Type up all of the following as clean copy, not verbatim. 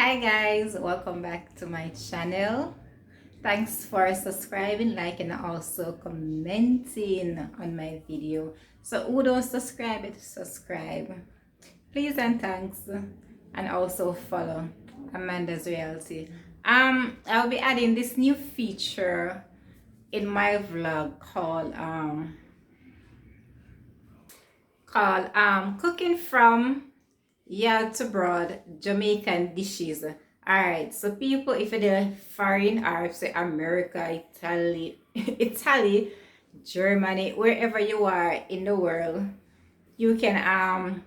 Hi guys, welcome back to my channel. Thanks for subscribing, liking, and also commenting on my video. So who don't subscribe, subscribe. Please and thanks. And also follow Amanda's Reality. I'll be adding this new feature in my vlog called cooking from yaad to broad Jamaican dishes. Alright, so people, if you're foreign or say America, Italy, Germany, wherever you are in the world, you can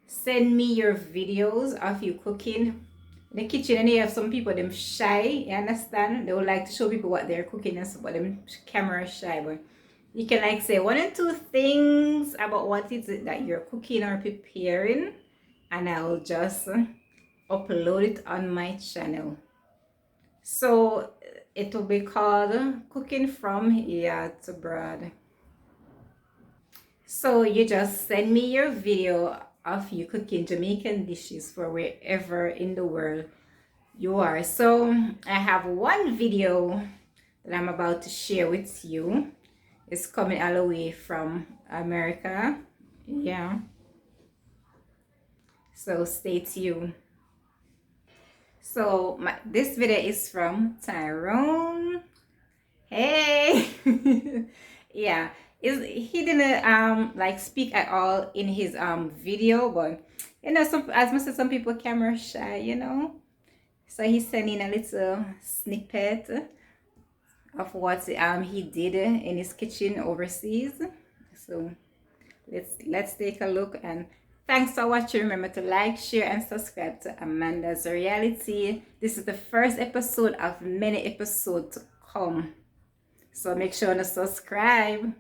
send me your videos of you cooking in the kitchen. And you have some people them shy, you understand? They would like to show people what they're cooking and stuff, but them camera shy. But you can like say one or two things about what is it that you're cooking or preparing, and I'll just upload it on my channel. So it will be called Cooking from Yaad to Broad. So you just send me your video of you cooking Jamaican dishes for wherever in the world you are. So I have one video that I'm about to share with you. It's coming all the way from America. Yeah. So stay tuned. So this video is from Tyrone. Hey. Yeah, he didn't like speak at all in his video, but some, as much as some people camera shy. So he's sending a little snippet of what he did in his kitchen overseas. So let's take a look, and thanks for watching. Remember to like, share, and subscribe to Amanda's Reality. This is the first episode of many episodes to come, so make sure to subscribe.